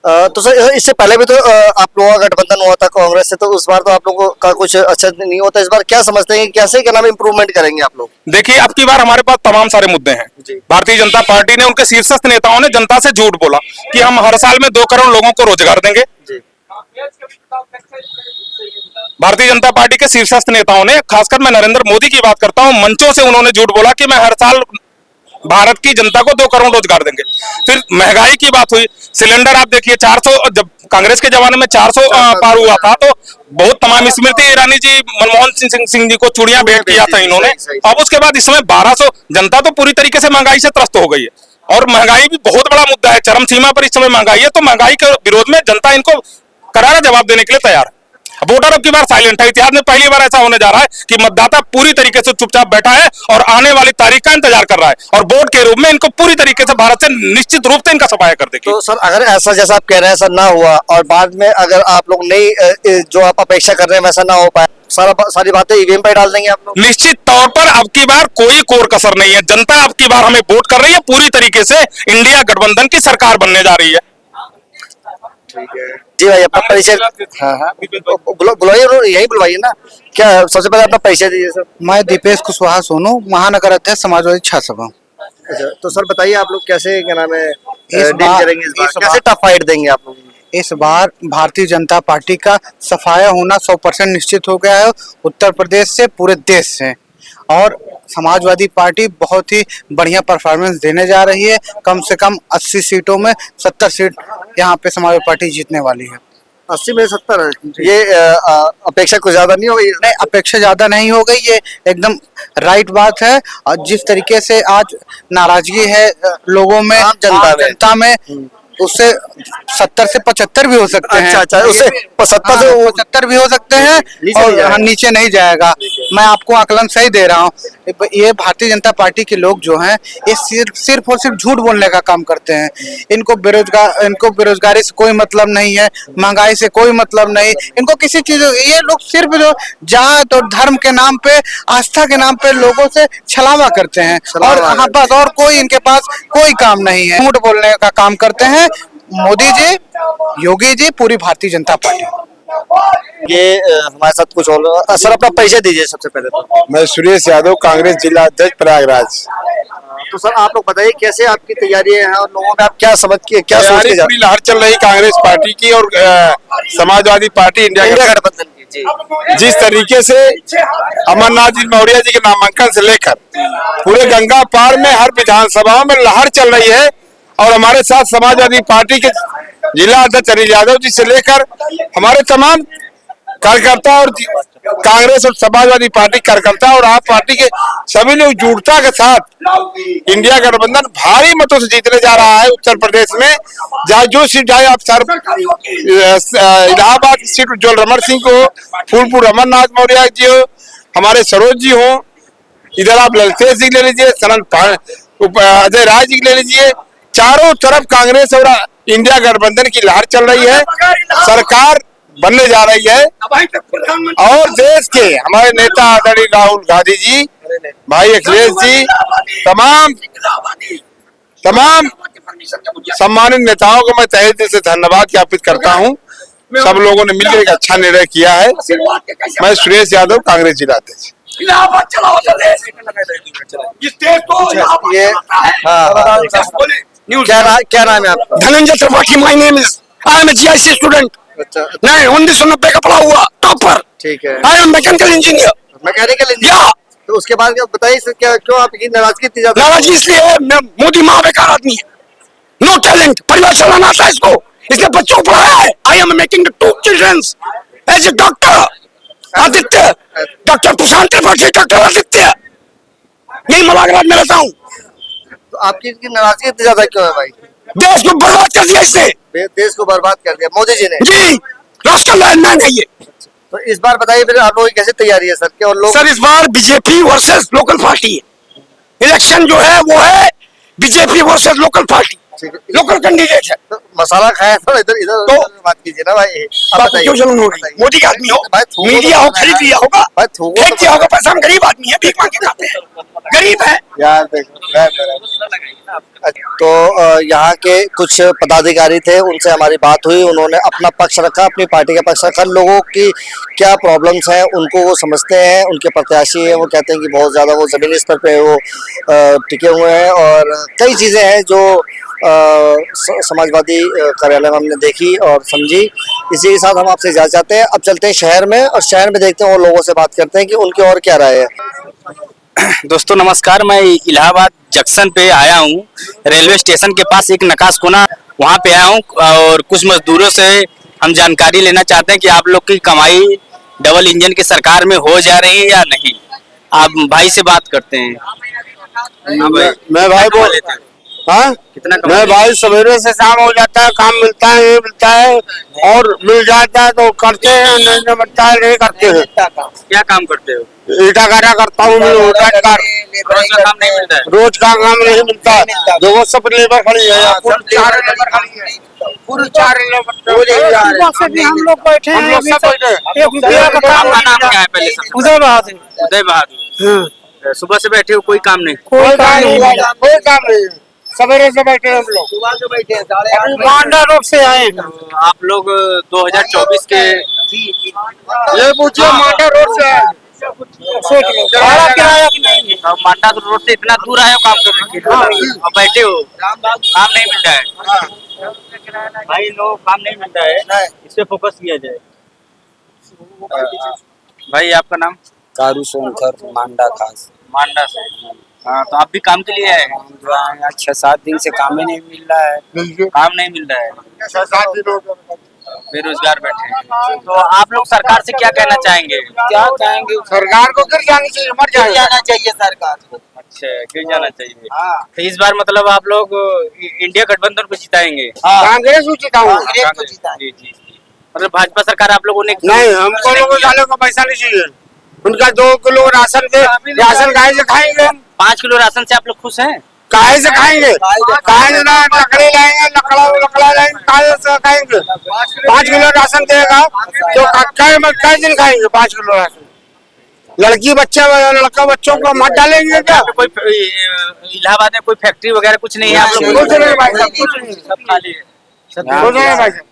तो सर इससे पहले भी तो आप लोगों का गठबंधन हुआ था कांग्रेस से, तो उस बार तो आप लोगों का कुछ अच्छा नहीं होता। इस बार क्या समझते हैं कि कैसे क्या नाम इम्प्रूवमेंट करेंगे आप लोग? देखिए अब की बार हमारे पास तमाम सारे मुद्दे हैं। भारतीय जनता पार्टी ने, उनके शीर्षस्थ नेताओं ने जनता से झूठ बोला कि हम हर साल में 2 करोड़ लोगों को रोजगार देंगे। भारतीय जनता पार्टी के शीर्षस्थ नेताओं ने, खासकर मैं नरेंद्र मोदी की बात करता हूं, मंचों से उन्होंने झूठ बोला कि मैं हर साल भारत की जनता को 2 करोड़ रोजगार देंगे। फिर महंगाई की बात हुई, सिलेंडर आप देखिए 400, जब कांग्रेस के जमाने में 400 पार हुआ था तो बहुत तमाम स्मृति ईरानी जी, मनमोहन सिंह जी को चूड़ियां भेंट किया था इन्होंने। अब उसके बाद इसमें 1200, जनता तो पूरी तरीके से महंगाई से त्रस्त हो गई है और महंगाई भी बहुत बड़ा मुद्दा है, चरम सीमा पर इस समय महंगाई है। तो महंगाई के विरोध में जनता इनको करारा जवाब देने के लिए तैयार है। वोटर अब की बार साइलेंट है। इतिहास में पहली बार ऐसा होने जा रहा है कि मतदाता पूरी तरीके से चुपचाप बैठा है और आने वाली तारीख का इंतजार कर रहा है, और वोट के रूप में इनको पूरी तरीके से भारत से निश्चित रूप से इनका सफाया कर देगी। तो सर अगर ऐसा जैसा आप कह रहे हैं ऐसा ना हुआ और बाद में अगर आप लोग नहीं जो आप अपेक्षा कर रहे हैं वैसा ना हो पाए, सारी बातें ईवीएम पे डाल देंगे आप लोग? निश्चित तौर पर अब की बार कोई कोर कसर नहीं है। जनता अब की बार हमें वोट कर रही है, पूरी तरीके से इंडिया गठबंधन की सरकार बनने जा रही है। जी भाई अपना परिचय। हाँ हाँ बुलाइए, यही बुलवाइए ना। क्या सबसे पहले अपना परिचय दीजिए सर। मैं दीपेश कुशवाहा सोनू, महानगर अध्यक्ष समाजवादी छात्र सभा। अच्छा तो सर बताइए आप लोग कैसे क्या नाम है इस डील करेंगे इस बार, कैसे टफ फाइट देंगे आप लोग? इस बार भारतीय जनता पार्टी का सफाया होना 100% निश्चित हो गया है, उत्तर प्रदेश से पूरे देश से। और समाजवादी पार्टी बहुत ही बढ़िया परफॉर्मेंस देने जा रही है। कम से कम 80 सीटों में 70 सीट यहाँ पे समाजवादी पार्टी जीतने वाली है। 80 में 70 है, ये अपेक्षा कुछ ज्यादा नहीं हो गई? नहीं, अपेक्षा ज्यादा नहीं हो गई, ये एकदम राइट बात है। और जिस तरीके से आज नाराजगी है लोगों में, जनता में, उससे 70 से 75 भी हो सकते हैं। अच्छा उससे 75 से 75 भी हो सकते हैं और हाँ नीचे नहीं जाएगा। मैं आपको आकलन सही दे रहा हूँ। ये भारतीय जनता पार्टी के लोग जो हैं ये सिर्फ और सिर्फ झूठ बोलने का काम करते हैं। इनको बेरोजगारी से कोई मतलब नहीं है, महंगाई से कोई मतलब नहीं, इनको किसी चीज, ये लोग सिर्फ जो जात और धर्म के नाम पे, आस्था के नाम पे लोगों से छलावा करते हैं और हाँ बस, और कोई इनके पास कोई काम नहीं है, झूठ बोलने का काम करते हैं। मोदी जी, योगी जी, पूरी भारतीय जनता पार्टी। ये हमारे साथ कुछ और सर अपना परिचय दीजिए सबसे पहले तो। मैं सुरेश यादव, कांग्रेस जिला अध्यक्ष प्रयागराज। तो सर आप लोग बताइए कैसे आपकी तैयारियां हैं और लोगों में आप क्या समझ के क्या सोच तैयारी के जा पूरी लहर चल रही कांग्रेस पार्टी की और समाजवादी पार्टी इंडिया गठबंधन की जी। जिस तरीके से अमरनाथ जी मौर्य जी के नामांकन से लेकर पूरे गंगा पार में हर विधानसभाओं में लहर चल रही है और हमारे साथ समाजवादी पार्टी के जिला अध्यक्ष अनिल यादव जी से लेकर हमारे तमाम कार्यकर्ता और कांग्रेस और समाजवादी पार्टी कार्यकर्ता और आप पार्टी के सभी लोग जुटता के साथ इंडिया गठबंधन भारी मतों से जीतने जा रहा है उत्तर प्रदेश में। जहाँ जो सीट जाए आप सर इलाहाबाद सीट उज्ज्वल रमन सिंह को, फूलपुर अमरनाथ मौर्य जी हो, हमारे सरोज जी हो, इधर आप ललितेश जी ले लीजिए, अजय राय जी ले लीजिए। चारों तरफ कांग्रेस और इंडिया गठबंधन की लहर चल रही है, सरकार बनने जा रही है और देश के हमारे नेता आदरणीय राहुल गांधी जी, भाई अखिलेश जी, तमाम सम्मानित नेताओं को मैं तहे दिल से धन्यवाद ज्ञापित करता हूं। सब लोगों ने मिलकर एक अच्छा निर्णय किया है। मैं सुरेश यादव, कांग्रेस जिला अध्यक्ष। ये क्या नाम है आपका? Dhananjay Tripathi, my name is, I am a GIC student. अच्छा मैं 1990 का पढ़ा हुआ टॉपर। ठीक है। I am mechanical engineer. Mechanical या तो उसके बाद क्या बताइए सर, क्या क्यों आपकी नाराजगी इतनी ज्यादा? नाराजगी इसलिए है, मोदी माँ बेकार आदमी है, नो टैलेंट, परिवार चलाना आता है इसको, इसने बच्चों को पढ़ाया है। I am making the 2 childrens as a doctor Aditya, doctor Prashant Tripathi, doctor Aditya, यही मलागराज में रहता हूँ। तो आपकी नाराजगी इतनी ज्यादा क्यों है भाई? देश को बर्बाद कर दिया इसने, देश को बर्बाद कर दिया मोदी जी ने। जी, राष्ट्रमैन है ये। तो इस बार बताइए फिर आप लोगों की कैसी तैयारी है सर? क्या और लोग सर इस बार बीजेपी वर्सेस लोकल पार्टी है, इलेक्शन जो है वो है BJP versus local party, local candidate है। तो मसाला खाया तो इधर इधर तो बात कीजिए ना भाई। आप बताइए क्यों जलन हो रही? मोदी का आदमी हो, भाई, थूको मीडिया तो हो, बताइए। खरीद लिया होगा, भाई थूको फेंक तो दिया होगा पैसा। हम गरीब आदमी है, भीख मांग के खाते हैं, गरीब है। यार देखो तो यहाँ के कुछ पदाधिकारी थे, उनसे हमारी बात हुई, उन्होंने अपना पक्ष रखा, अपनी पार्टी का पक्ष रखा। लोगों की क्या प्रॉब्लम्स हैं उनको वो समझते हैं, उनके प्रत्याशी हैं, वो कहते हैं कि बहुत ज़्यादा वो ज़मीनी स्तर पे वो टिके हुए हैं और कई चीज़ें हैं जो समाजवादी कार्यालय में हमने देखी और समझी। इसी के साथ हम आपसे इजाज़त चाहते हैं। अब चलते हैं शहर में और शहर में देखते हैं और लोगों से बात करते हैं कि उनकी और क्या राय है। दोस्तों नमस्कार, मैं इलाहाबाद जंक्शन पे आया हूँ, रेलवे स्टेशन के पास एक नकाशकोना, वहाँ पे आया हूँ और कुछ मजदूरों से हम जानकारी लेना चाहते हैं कि आप लोग की कमाई डबल इंजन की सरकार में हो जा रही है या नहीं। आप भाई से बात करते हैं। मैं भाई बोल हाँ, कितना मैं भाई सवेरे से शाम हो जाता है, काम मिलता है, ये मिलता है और मिल जाता है तो करते हैं, नहीं मिलता है नहीं करते हैं। क्या काम करते हो? ईटा गारा करता हूँ, रोज का काम नहीं मिलता है? रोज का काम नहीं मिलता है। देखो सब लेबर खड़ी है, पूरी 4 लेबर खड़ी है, पूरी 4 लेबर। हम लोग बैठे हम लोग सब बैठे हैं। आपका नाम क्या है पहले सबसे? उदय बहादुर। उदय बहादुर। सुबह से बैठे हो, कोई काम नहीं? कोई काम नहीं, सवेरे से बैठे हम लोग, सुबह से बैठे हैं। मांडा रोड से आए हैं। तो आप लोग 2024 के ये पूछिए मांडा रोड से आए। भाड़ा किराया की नहीं है। तो मांडा रोड से इतना दूर आए हो काम करने के लिए और बैठे हो, काम नहीं मिल रहा है भाई, लोग काम नहीं मिल रहा है, इस पे फोकस किया जाए। भाई आपका नाम? कारू सोनकर, मांडा खास। मांडा से। हाँ, तो आप भी काम के लिए आए हैं? 6-7 दिन से काम ही नहीं मिल रहा है। काम नहीं मिल रहा है, बेरोजगार बैठे हैं। तो आप लोग सरकार से क्या कहना चाहेंगे? क्या कहेंगे, सरकार को गिर जानी चाहिए, मर जाना चाहिए सरकार को। अच्छा, गिर जाना चाहिए। तो इस बार मतलब आप लोग इंडिया गठबंधन को जिताएंगे? कांग्रेस को जिताऊंगा। जी जी, मतलब भाजपा सरकार आप लोगों ने नहीं, हमको लोगों वालों को पैसा नहीं चाहिए, उनका 2 किलो राशन दे, राशन काहे से खाएंगे? 5 किलो राशन से आप लोग खुश हैं? काहे से खाएंगे? काहे ना लकड़ी लाएंगे, लकड़ा लाएंगे, काहे से खाएंगे? 5 किलो राशन देगा तो कई दिन खाएंगे 5 किलो राशन? लड़की बच्चा लड़का बच्चों को मत डालेंगे क्या? कोई इलाहाबाद में कोई फैक्ट्री वगैरह कुछ नहीं है आप लोग? कुछ नहीं भाई साहब, कुछ नहीं, सब खाली है, कुछ नहीं भाई साहब,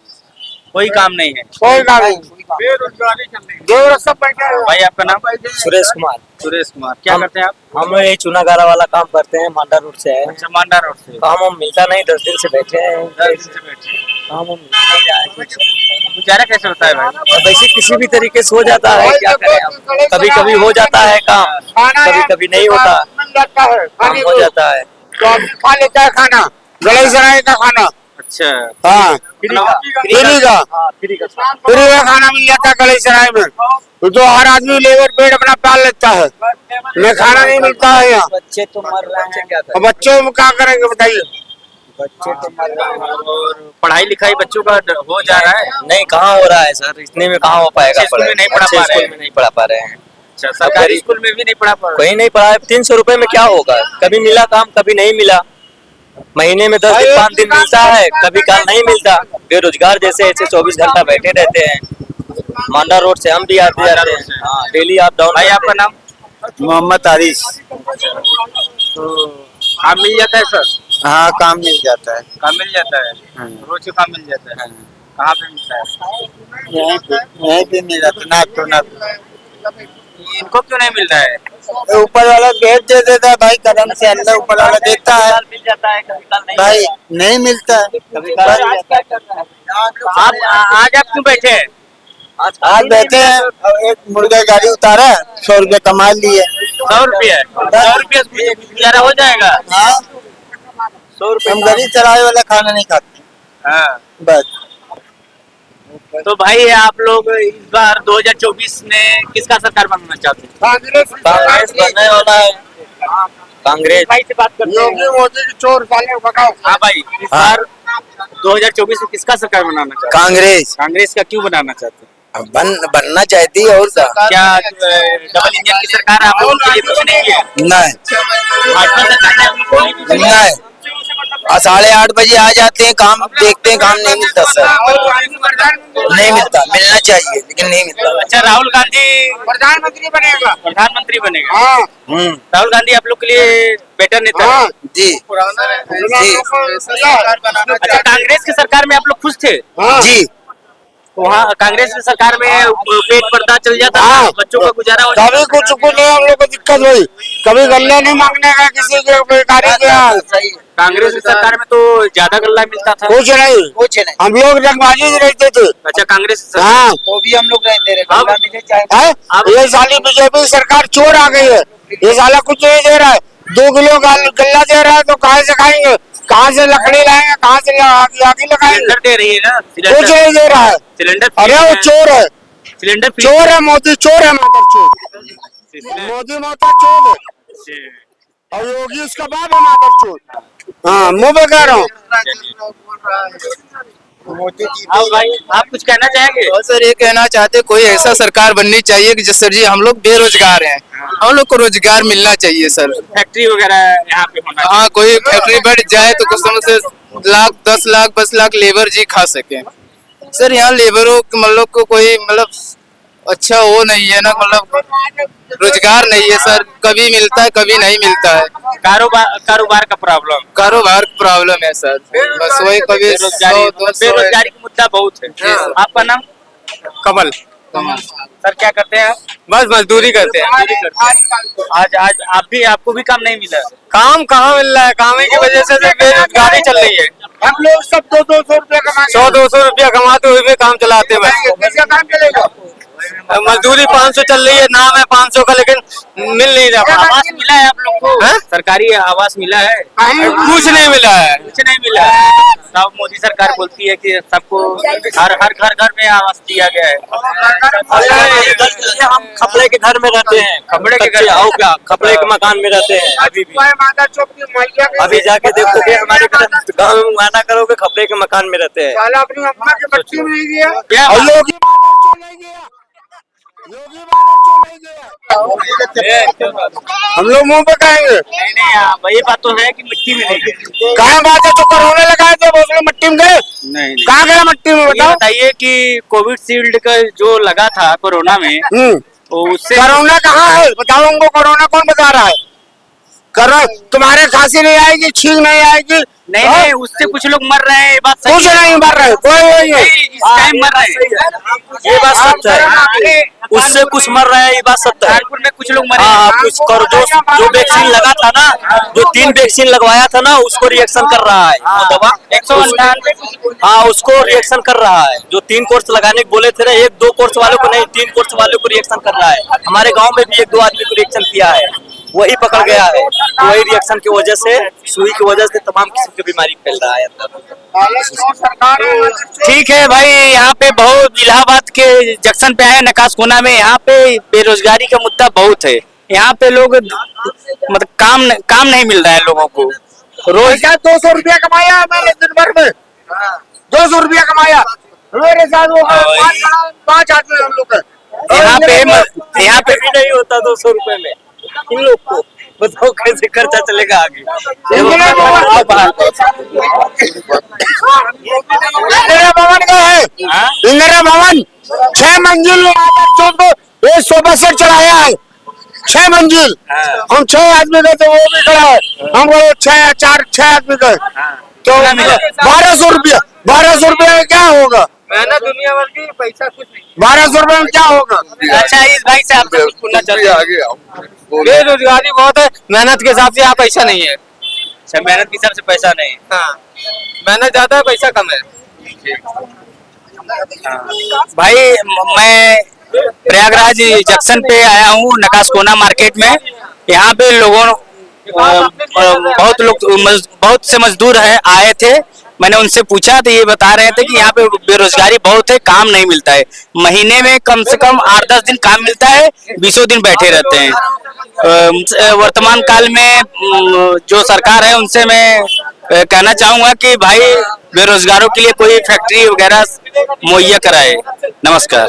कोई काम नहीं है। कोई काम नहीं। बेरोजगारी चल रही है, सब बैठे हैं। भाई आपका नाम? सुरेश कुमार। सुरेश कुमार। क्या करते हैं आप? हम ये चुनागारा वाला काम करते हैं, मांडा रोड से है। अच्छा, मांडा रोड से। काम हम मिलता नहीं, 10 दिन से बैठे हैं। 10 दिन से बैठे हैं। काम हम मिलता नहीं रहा है कुछ। गुजारा कैसे होता है भाई? अब वैसे किसी भी तरीके से हो जाता है, क्या करें अब। कभी कभी हो जाता है काम, कभी कभी नहीं होता, काम हो जाता है। तो आदमी खा लेता है खाना, गले सराय का खाना। अच्छा, हाँ, फ्री का? फ्री का खाना मिल जाता है गले सराय में। तो हर आदमी लेबर पेट अपना पाल लेता है, मैं खाना नहीं मिलता है यहाँ। बच्चे तो मर रहे हैं, और बच्चों में क्या करेंगे बताइए? बच्चे तो मर रहे हैं। और पढ़ाई लिखाई बच्चों का हो जा रहा है? नहीं, कहाँ हो रहा है सर, इतने में कहाँ हो पाएगा। अच्छे स्कूल में नहीं पढ़ा पा रहे हैं? स्कूल में नहीं पढ़ा पा रहे हैं। अच्छा, सरकारी स्कूल में भी नहीं पढ़ा पा रहे? कहीं नहीं पढ़ा है। 300 रुपए में क्या होगा? कभी मिला काम, कभी नहीं मिला। महीने में 10 दिन 5 दिन मिलता है, कभी काम नहीं मिलता। बेरोजगार जैसे ऐसे 24 घंटा बैठे रहते हैं। मांडा रोड से हम भी आते जाते हैं। हाँ, डेली आप डाउन। भाई आपका नाम? मोहम्मद आरिश। तो काम मिल जाता है सर? हाँ, काम मिल जाता है। काम मिल जाता है, रोज का काम मिल जाता है। कहाँ पे मिलता है? यहीं पे मिल जाता है, नाक तो नाक। इनको क्यों नहीं मिल रहा है? ऊपर वाला भेज दे देता है भाई, कदम से अल्लाह ऊपर वाला देखता है। मिल जाता है, कभी कल नहीं भाई नहीं मिलता है, कभी आप आज आप क्यों बैठे हैं? आज बैठे हैं और एक मुर्गा गाड़ी उतारा, 100 रुपये कमा लिए। 100 रुपया? 100 रुपया से गुजारा हो जाएगा? हाँ, 100 रुपये। हम गरीब चढ़ाए वाला खाना नहीं खाते। हाँ, बस। तो भाई आप लोग इस बार 2024 में किसका सरकार बनाना चाहते हैं? कांग्रेस बनने वाला है। कांग्रेस। भाई से बात करते हैं। योगी मोदी की चोर साले भगाओ। हाँ भाई, इस बार 2024 में किसका सरकार बनाना चाहते हैं? कांग्रेस कांग्रेस का क्यों बनाना चाहते हैं? बनना चाहती है और क्या डबल इंजन की सरकार आप लोगों के लिए कुछ नहीं है? नहीं भाजपा सरकार ने आप लोगों को कुछ नहीं किया? नहीं, 8:30 बजे आ जाते हैं, काम देखते हैं, काम नहीं मिलता सर, नहीं मिलता। मिलना चाहिए लेकिन नहीं मिलता। अच्छा, राहुल गांधी प्रधानमंत्री बनेगा। प्रधानमंत्री बनेगा? हाँ, राहुल गांधी आप लोग के लिए बेटर नेता है? हाँ जी जी अच्छा, कांग्रेस की सरकार में आप लोग खुश थे? हाँ जी। वहाँ कांग्रेस की सरकार में पेट पर्दा चल जाता था, हाँ। बच्चों का गुजारा हो जाता कभी कुछ नहीं हम लोग को दिक्कत हुई, कभी गल्ला नहीं मांगने का किसी के बेकारी के यहाँ। था। कांग्रेस की सरकार में तो ज्यादा गल्ला मिलता था। कुछ नहीं, हम लोग रंगबाजी में रहते थे। अच्छा, कांग्रेस की सरकार हाँ, वो भी हम लोग रहते रहे। अब- है? ये साली बीजेपी सरकार चोर आ गई है, ये साला कुछ नहीं दे रहा है। 2 किलो गल्ला दे रहा है तो कहाँ से खाएंगे, कहाँ से लकड़ी लाएंगे, कहाँ से आगे लगाएंगे? सिलेंडर दे रही है ना? कुछ नहीं दे रहा है। सिलेंडर अरे वो चोर है, सिलेंडर फ्री चोर है मोदी, चोर है माता चोर। मोदी माता चोर है और योगी उसका बाप है माता चोर। हाँ, मुंह पे कह रहा हूँ। हाँ भाई, आप कुछ कहना चाहेंगे? और सर ये कहना चाहते कोई ऐसा सरकार बननी चाहिए कि जिस सर जी हम लोग बेरोजगार हैं, हम लोग को रोजगार मिलना चाहिए सर। फैक्ट्री वगैरह यहाँ पे होना चाहिए। हाँ, कोई फैक्ट्री बढ़ जाए तो कुछ समय से लाख 10 लाख 20 लाख लेबर जी खा सके। सर यहाँ लेबरों मतलब को कोई मतलब अच्छा वो नहीं है ना, मतलब रोजगार नहीं है सर, कभी मिलता है कभी नहीं मिलता है। कारोबार का प्रॉब्लम, कारोबार की प्रॉब्लम है सर, बस वही कभी 100-200 बेरोजगारी की मुद्दा बहुत है। आपका नाम? कमल। सर क्या करते हैं आप? बस मजदूरी करते हैं। आज आपको भी काम नहीं मिला? काम कहाँ मिल रहा है, काम की वजह से बेरोजगारी चल रही है। हम लोग सब 200 रुपया कमाएंगे। 100-200 रुपया कमाते हुए भी काम चलाते हैं बस। कैसे काम चलेगा? मजदूरी 500 चल रही है, नाम है 500 का लेकिन मिल नहीं रहा। आवास मिला है आप लोग को? हैं? सरकारी आवास मिला है? कुछ नहीं मिला है। कुछ नहीं मिला है। सब मोदी सरकार बोलती है कि सबको हर घर में आवास दिया गया है। हम खपड़े के घर में रहते हैं, खपड़े के घर? आओ क्या, खपड़े के मकान में रहते हैं अभी भी। माता चौक की मैया के अभी जाके देखोगे हमारे गाँव में मुआयना करोगे, खपड़े के मकान में रहते हैं। साला अपनी अम्मा के बच्चे में नहीं दिया। क्या और योगी माता चौक नहीं गया, योगी माता चौक नहीं गया। हम लोग मुंह पे कहेंगे। नहीं, वही बात तो है कि मिट्टी में नहीं गए। कहाँ बात है, तो कोरोना लगाए थे वो उसमें मिट्टी में गए? नहीं, कहाँ गया मिट्टी में ये बताओ? बताइए कि कोविड शील्ड का जो लगा था कोरोना में, उससे कोरोना कहाँ है बताओ हमको, कोरोना कौन बता रहा है? करो, तुम्हारे खांसी नहीं आएगी, छींक नहीं आएगी। नहीं नहीं, उससे कुछ लोग मर रहे हैं, ये बात सही कुछ नहीं मर रहे, कोई नहीं है। इस टाइम मर रहे हैं, ये बात सत्य है, उससे कुछ मर रहे हैं, ये बात सत्य है। कानपुर में कुछ लोग मरे हाँ हैं। कुछ कर जो वैक्सीन लगा था ना, जो 3 वैक्सीन लगवाया था ना, उसको रिएक्शन कर रहा है वो दवा 198। हाँ उसको रिएक्शन कर रहा है। जो 3 कोर्स लगाने को बोले थे ना, 1-2 कोर्स वालों को नहीं, 3 कोर्स वालों को रिएक्शन कर रहा है। हमारे गांव में भी 1-2 आदमी को रिएक्शन किया है, वही पकड़ गया है। वही रिएक्शन की वजह से, सुई की वजह से तमाम किस्म की बीमारी फैल रहा है अंदर। ठीक है भाई, यहाँ पे बहुत इलाहाबाद के जंक्शन पे आए नकासकोना में, यहाँ पे बेरोजगारी का मुद्दा बहुत है। यहाँ पे लोग मतलब काम नहीं मिल रहा है लोगों को। रोज 200 रुपया कमाया मैंने दिन भर में, 200 रुपया कमाया। मेरे साथ वो 5 आदमी हम लोग यहाँ पे भी नहीं होता 200 रुपए में इन लोग को, बताओ कैसे खर्चा चलेगा आगे। इंदिरा भवन का है, इंदिरा भवन 6 मंजिल ये सोफा सेट चढ़ाया है, 6 मंजिल। हम 6 आदमी का, तो वो भी खड़ा है, हम 6 आदमी का, तो 1200 रुपया, 1200 रुपया में क्या होगा? मेहनत दुनिया भर की, पैसा कुछ नहीं। 1200 रुपये में क्या होगा? अच्छा, इस भाई से आपसे कुछ पूछना चाहते हैं। बेरोजगारी बहुत है, मेहनत के हिसाब से यहाँ पैसा नहीं है। अच्छा, मेहनत के हिसाब से पैसा नहीं। हाँ, मेहनत ज्यादा है, पैसा कम है। भाई मैं प्रयागराज जंक्शन पे आया हूँ, नकासकोना मार्केट में। यहाँ पे बहुत से मजदूर आए थे। मैंने उनसे पूछा तो ये बता रहे थे कि यहाँ पे बेरोजगारी बहुत है, काम नहीं मिलता है। महीने में कम से कम 8-10 दिन काम मिलता है, 20 दिन बैठे रहते हैं। वर्तमान काल में जो सरकार है उनसे मैं कहना चाहूंगा कि भाई बेरोजगारों के लिए कोई फैक्ट्री वगैरह मुहैया कराए। नमस्कार।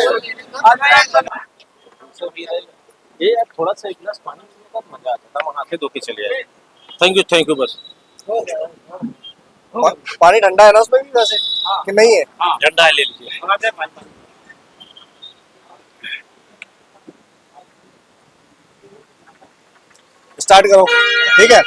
ये थोड़ा सा एक गिलास पानी पीने का मजा आता था, वहां से धो के चले आए। थैंक यू बस। पानी ठंडा है ना उसमें भी वैसे कि नहीं है? ठंडा है, ले लीजिए। स्टार्ट करो, ठीक है।